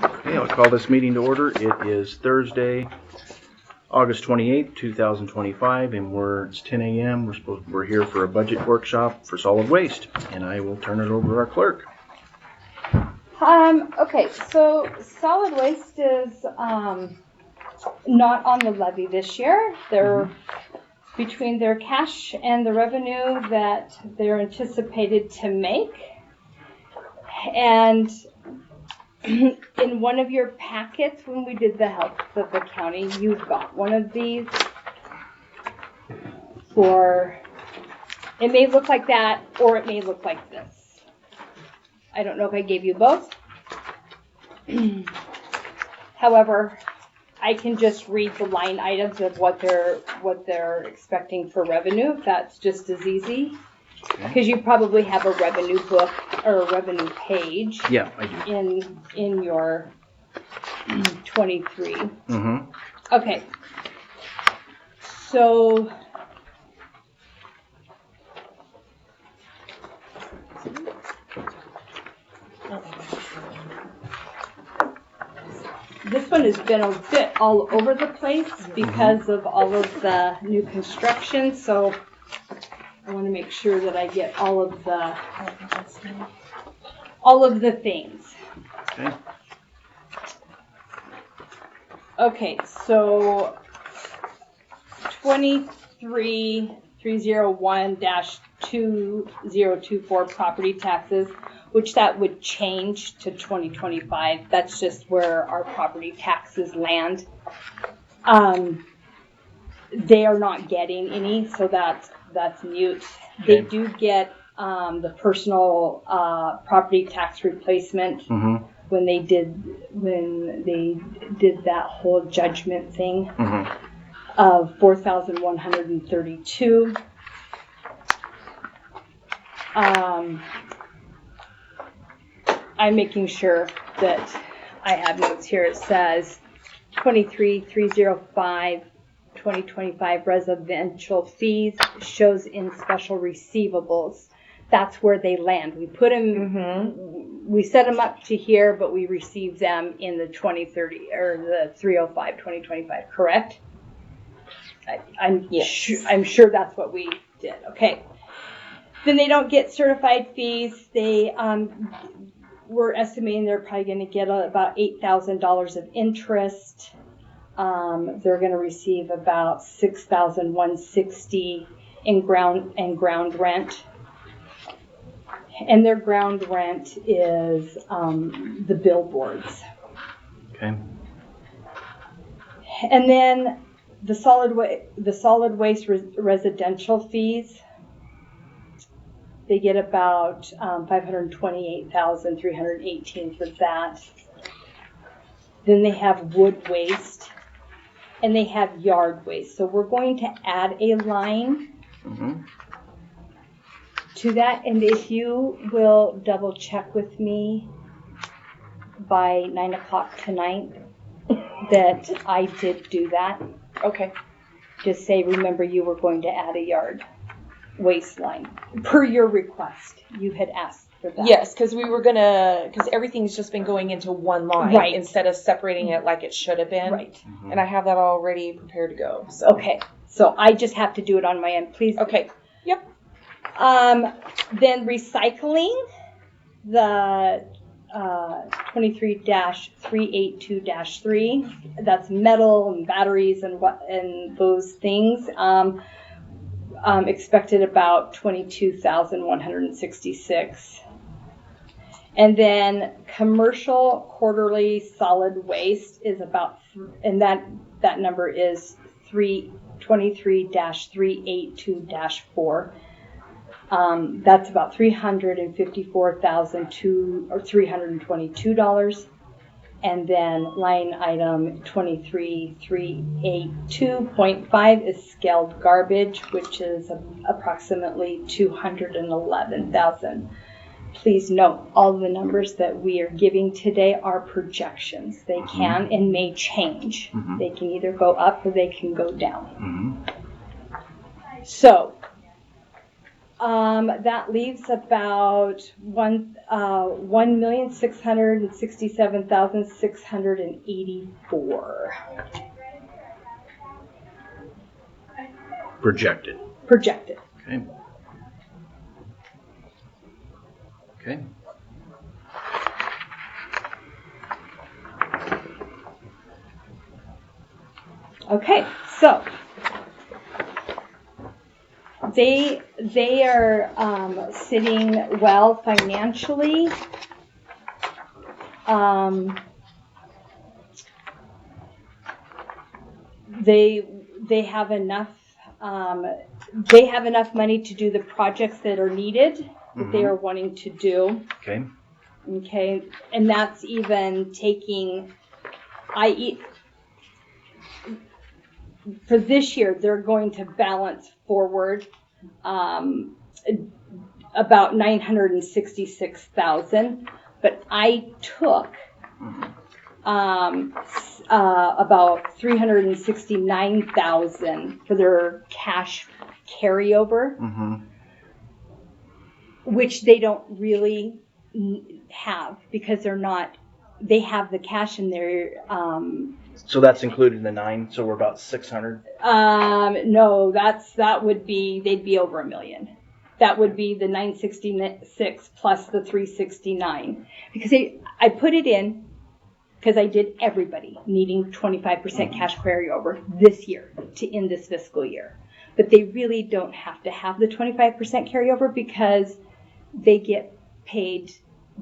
Okay, I'll call this meeting to order. It is Thursday, August 28th, 2025, and it's 10 a.m. We're here for a budget workshop for solid waste, and I will turn it over to our clerk. Okay, so solid waste is not on the levy this year. They're between their cash and the revenue that they're anticipated to make. And in one of your packets, when we did the health of the county, you got one of these it may look like that, or it may look like this. I don't know if I gave you both. However, I can just read the line items of what they're expecting for revenue, if that's just as easy. Because you probably have a revenue book or a revenue page. Yeah, I do. In your 23. Mm-hmm. Okay. So this one has been a bit all over the place because of all of the new construction. So I want to make sure that I get all of the things. Okay. Okay, so 23301-2024 property taxes, which that would change to 2025. That's just where our property taxes land. They are not getting any, so that's mute. Okay. They do get the personal property tax replacement when they did that whole judgment thing of $4,132. I'm making sure that I have notes here. It says 23305 2025 residential fees shows in special receivables. That's where they land. We put them, we set them up to here, but we receive them in the 2030 or the 305 2025. Correct? I'm sure that's what we did. Okay. Then they don't get certified fees. We're estimating they're probably going to get about $8,000 of interest. They're going to receive about $6,160 in ground rent, and their ground rent is the billboards. Okay. And then the solid waste residential fees. They get about $528,318 for that. Then they have wood waste. And they have yard waste. So we're going to add a line to that. And if you will double check with me by 9 o'clock tonight that I did do that. Okay. Just say, remember you were going to add a yard waste line per your request. You had asked for that. Yes, because because everything's just been going into one line instead of separating it like it should have been. Right. And I have that already prepared to go. So. Okay. So I just have to do it on my end, please. Okay. Yep. Then recycling, the 23-382-3. That's metal and batteries and those things. Expected about $22,166. And then commercial quarterly solid waste is about, and that number is 23-382-4. That's about $354,322. And then line item 23382.5 is scaled garbage, which is approximately $211,000. Please note, all the numbers that we are giving today are projections. They can and may change. They can either go up or they can go down. So That leaves about 1,667,684 Projected. projected. Okay. Okay. Okay, so they are sitting well financially. They have enough. They have enough money to do the projects that are needed that they are wanting to do. Okay. Okay, and that's even taking, for this year, they're going to balance forward about 966,000, but I took about 369,000 for their cash carryover, which they don't really have because they have the cash in their. So that's included in the 9. So we're about 600. No, they'd be over $1 million. That would be the 966 plus the 369 because I put it in because I did everybody needing 25% cash carryover this year to end this fiscal year, but they really don't have to have the 25% carryover because they get paid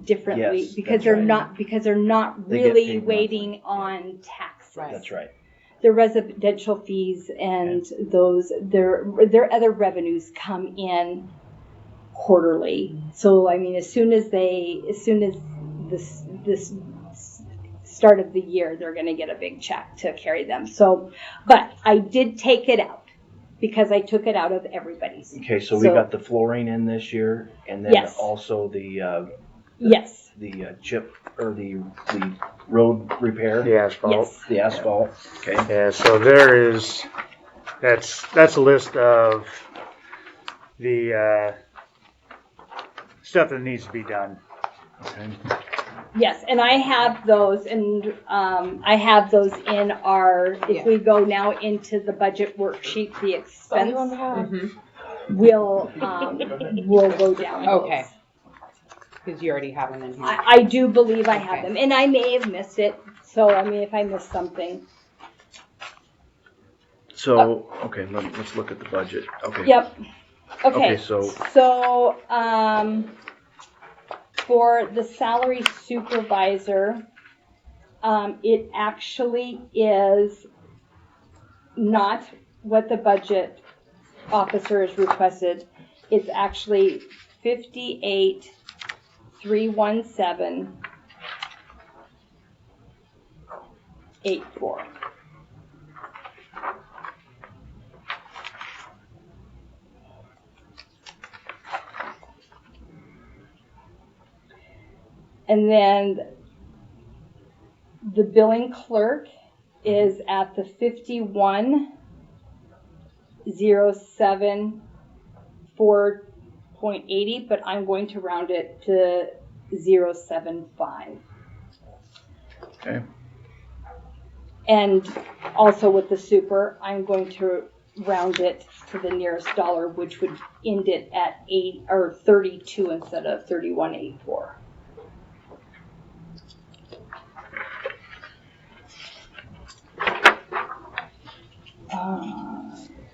differently because they're not really waiting on taxes. Right. That's right. The residential fees and their other revenues come in quarterly. So I mean, as soon as this start of the year, they're going to get a big check to carry them. So, but I did take it out because I took it out of everybody's. Okay, so we got the flooring in this year, and then also the chip or the road repair. The asphalt. Yes. The asphalt. Okay. Yeah, so that's a list of the stuff that needs to be done. Okay. Yes, and I have those, and I have those in our. If we go now into the budget worksheet, the expense will go down. Okay. Because you already have them in here. I do believe I have them, and I may have missed it. So I mean, if I missed something. So okay, let's look at the budget. Okay. Yep. Okay, So for the salary supervisor, it actually is not what the budget officer has requested. It's actually 58,317.84. And then the billing clerk is at the 51,074.80, but I'm going to round it to 0.75. Okay. And also with the super, I'm going to round it to the nearest dollar, which would end it at 32 instead of 31.84.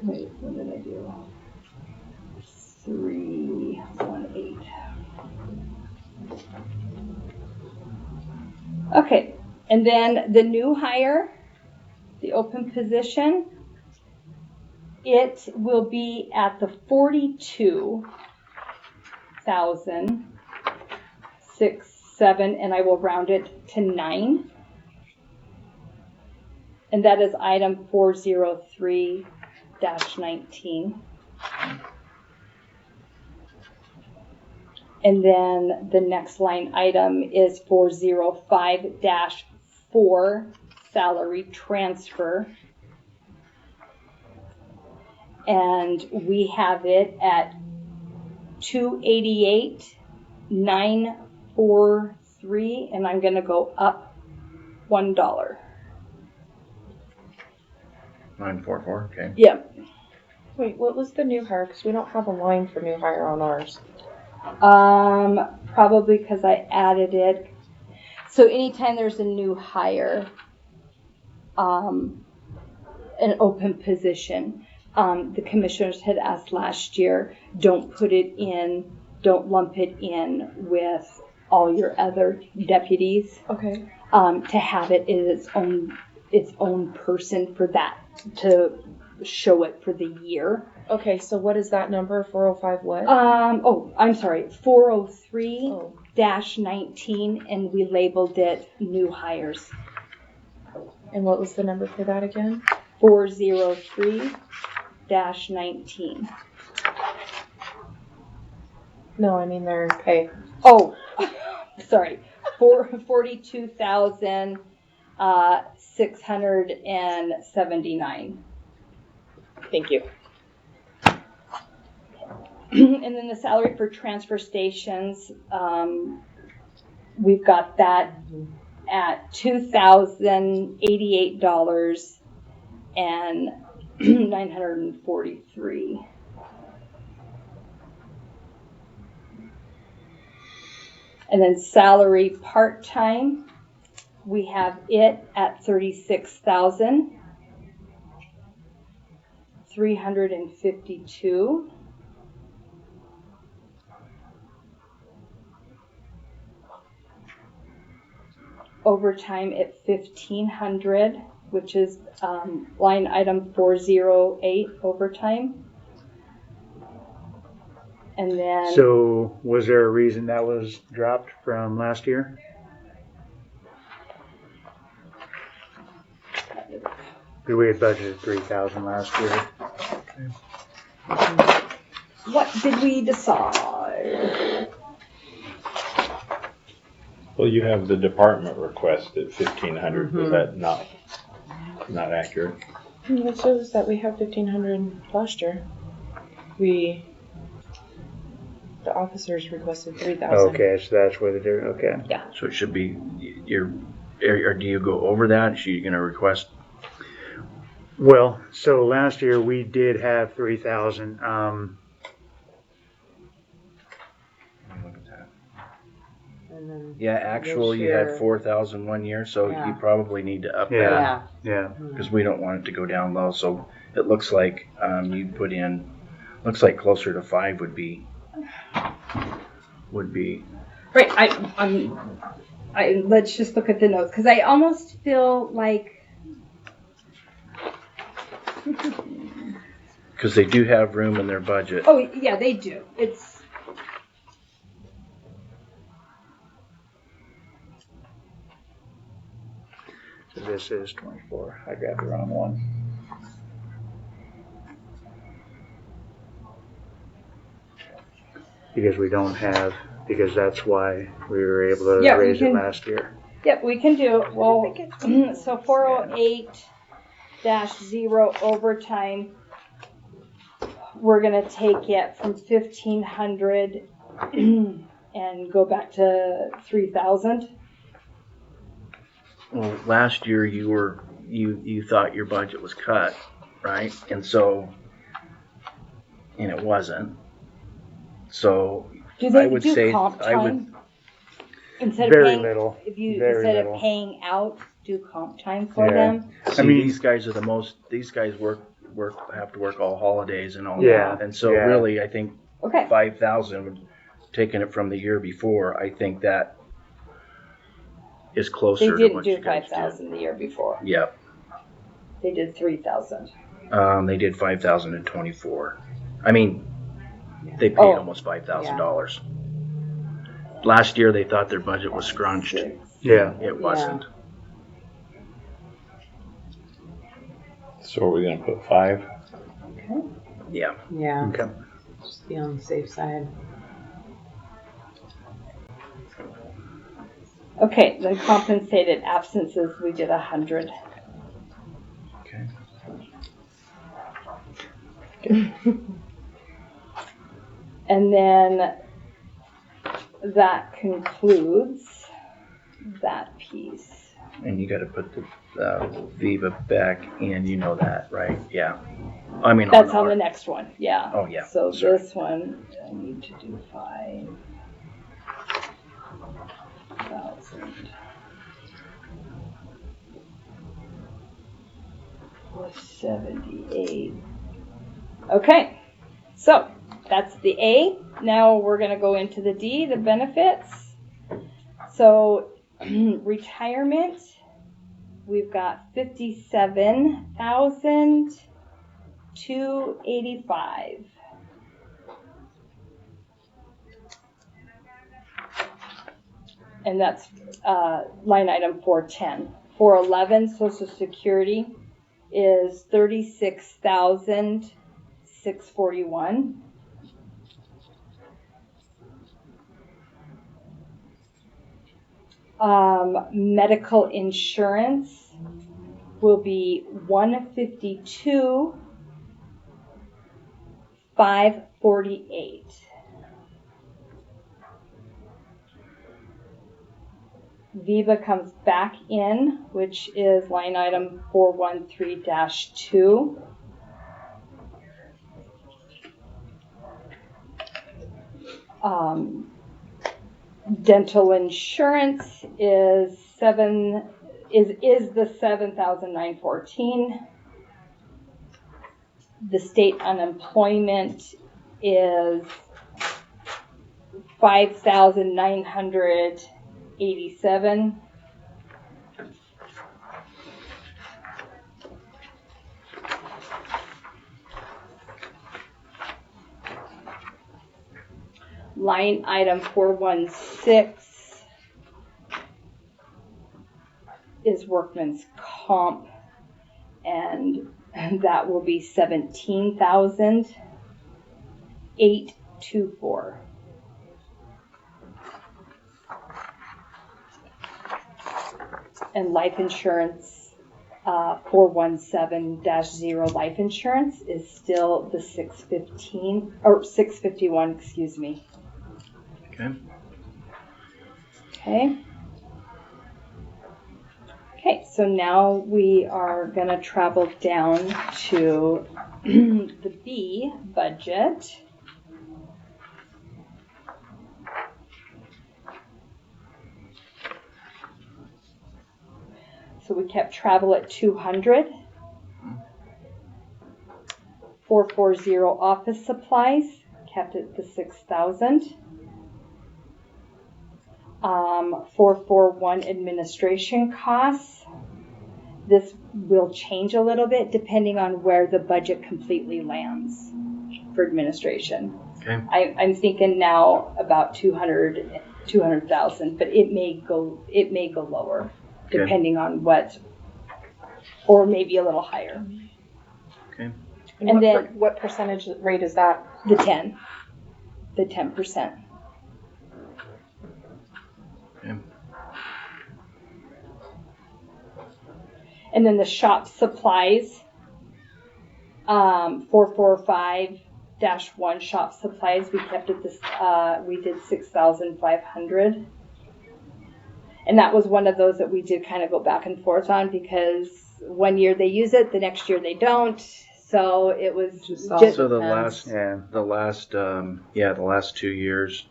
Wait, what did I do? 318. Okay, and then the new hire, the open position, it will be at the 42,067, and I will round it to 9. And that is item 403-19. And then the next line item is 405-4, salary transfer. And we have it at $288,943, and I'm gonna go up $1. 944. Okay. Yep. Wait, what was the new hire? Because we don't have a line for new hire on ours. Probably because I added it. So anytime there's a new hire, an open position, the commissioners had asked last year, don't lump it in with all your other deputies. Okay. To have it as its own person for that, to show it for the year. Okay, so what is that number? 405 what? I'm sorry, 403-19, and we labeled it new hires. And what was the number for that again? 403-19. No, I mean their pay. Oh, sorry, 42,679. Thank you. And then the salary for transfer stations, we've got that at $2,088 and 943. And then salary part-time, we have it at $36,352. Overtime at $1,500, which is line item 408 overtime. And then So was there a reason that was dropped from last year? We had budgeted 3,000 last year. what did we decide? Well, you have the department request at 1,500. Was that not accurate? It shows that we have 1,500 last year. The officers requested 3,000. Okay, so that's where they're, okay. So it should be or do you go over that? Are you going to request? Well, so last year we did have 3,000. And then, Yeah, actual, you had 4,000 one year, so Yeah. you probably need to up that Yeah. yeah. Yeah. because we don't want it to go down low. So it looks like you put in, looks like closer to 5 would be. Right, let's just look at the notes, because I almost feel like Because they do have room in their budget. oh yeah, they do. It's So this is 24. I grabbed the wrong one. Because we don't have, because that's why we were able to Yeah, we raise it can- last year. Yep, we can do it. Well, so 408-0 overtime, we're gonna take it from 1,500 and go back to 3,000. Well, last year you thought your budget was cut, right? And it wasn't. So Do they I would do say comp I would. time? Instead of Very paying, little. if you Very instead little. of paying out, do comp time for Yeah. them. See, mean- these guys are the most. These guys have to work all holidays and all Yeah, that. And so yeah. really, I think Okay. 5,000, taking it from the year before, I think that is They closer to didn't what do you guys 5,000 the year before. did. Yep. They did 3,000. They did 5,024. I mean, they paid Oh. almost $5,000. Last year, they thought their budget was scrunched. Yeah. It wasn't. So are we going to put 5? Yeah. Yeah. Okay. Just be on the safe side. Okay, the compensated absences, we did 100. Okay. And then that concludes that piece. And you gotta put the Viva back in, you know that, right? Yeah. I mean, That's on our- the next one, yeah. Oh, yeah. So Sorry. this one, I need to do 5,000 plus 78. Okay, so that's the A. Now we're gonna go into the D, the benefits. So retirement, we've got 57,285. And that's line item 410. 411, Social Security is 36,641. Medical insurance will be 152,548. Viva comes back in, which is line item 413-2. Dental insurance is the 7,914. The state unemployment is 5,987. Line item 416 is workman's comp, and that will be 17,824. And life insurance, 417-0 life insurance is still the 651, excuse me. Okay. Okay, so now we are going to travel down to the B budget. So we kept travel at 200. 440 office supplies, kept at the 6,000. 441 administration costs. This will change a little bit depending on where the budget completely lands for administration. Okay. I'm thinking now about 200,000, but it may go lower depending on what, or maybe a little higher. Okay. And then what percentage rate is that? The 10%. Okay. And then the shop supplies, 445-1 shop supplies, we kept at this, we did 6,500. And that was one of those that we did kind of go back and forth on because one year they use it, the next year they don't. So it was Just just, all So the depends. last 2 years.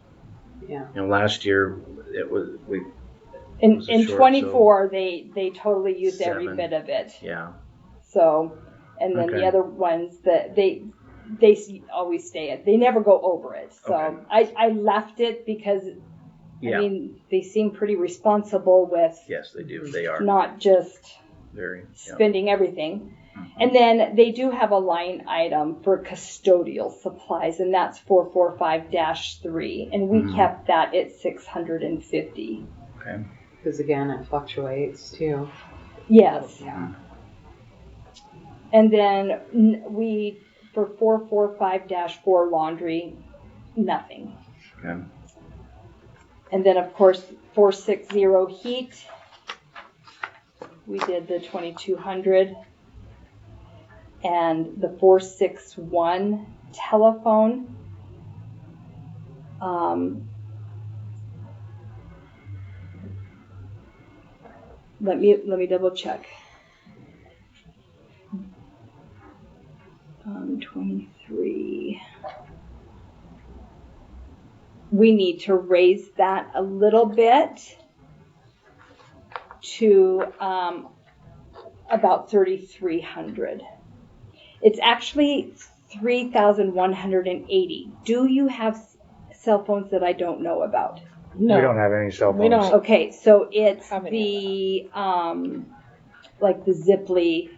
Yeah. You know, last year it was in was it short, 24, they totally used every 7. bit of it. yeah. So, and then Okay. the other ones that they always stay at, they never go over it. So Okay. I left it because, Yeah. I mean, they seem pretty responsible with Yes, they do. They are not just very. Yeah. spending everything. And then they do have a line item for custodial supplies, and that's 445-3, and we kept that at 650. Okay. Because again, it fluctuates too. Yes. Yeah. And then we, for 445-4 laundry, nothing. Okay. And then, of course, 460 heat, we did the 2,200. And the 461 telephone, Let me double check. 23. We need to raise that a little bit to about 3,300. It's actually 3,180. Do you have cell phones that I don't know about? No. We don't have any cell phones. We don't. Okay, so it's How many the like the Ziply,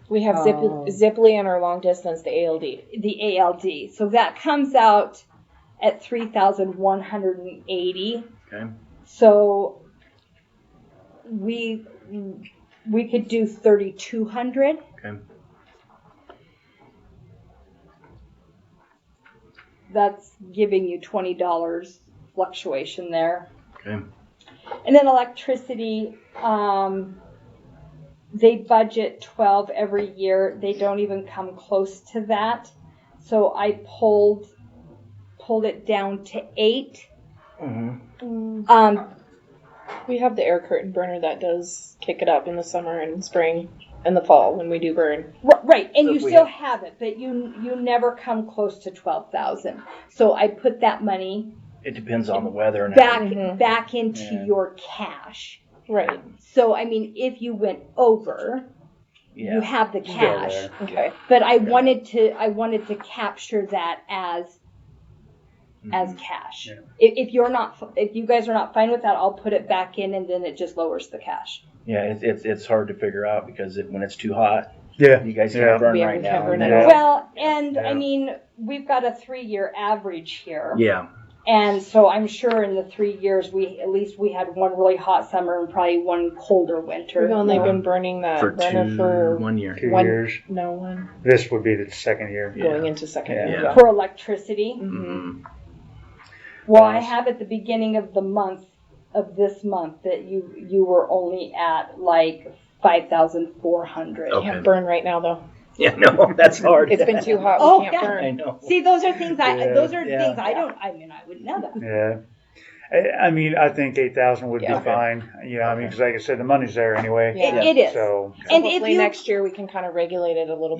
We have Ziply and our long distance, the ALD. the ALD. So that comes out at 3,180. Okay. So we could do 3,200. Okay. That's giving you $20 fluctuation there. Okay. And then electricity, they budget 12 every year. They don't even come close to that. So I pulled it down to 8. Mm-hmm. We have the air curtain burner that does kick it up in the summer and spring and the fall when we do burn. Right, and So you if we still have it, but you never come close to 12,000. So I put that money It depends on the weather and back into Yeah. your cash. Right. So I mean, if you went over, you yeah. have the Still cash. there. Okay. But I wanted to capture that as cash. Yeah. If you guys are not fine with that, I'll put it back in, and then it just lowers the cash. Yeah, it's hard to figure out because when it's too hot, Yeah. you guys Yeah. can't burn Yeah, right we can't now. burn and at then- all. Well, and Yeah. I mean, we've got a 3-year average here. Yeah. And so I'm sure in the 3 years, we had one really hot summer and probably one colder winter. We've only been burning that For burner for 1 year. 2 one- years. one This would be the second year. Yeah. going into second Yeah. year. Yeah. for electricity. Mm-hmm. Well, I have at the beginning of the month of this month that you were only at like 5,400. Okay. Can't burn right now though. Yeah, no, that's hard. It's been too hot. Oh, We can't yeah. I burn. know. See, those are things Yeah. things Yeah. I don't. I mean, I wouldn't know that. Yeah. I mean, I think 8,000 would Yeah. be fine. You know, I mean, because like I said, the money's there anyway. Yeah. It is. So And if Hopefully you next year we can kind of regulate it a little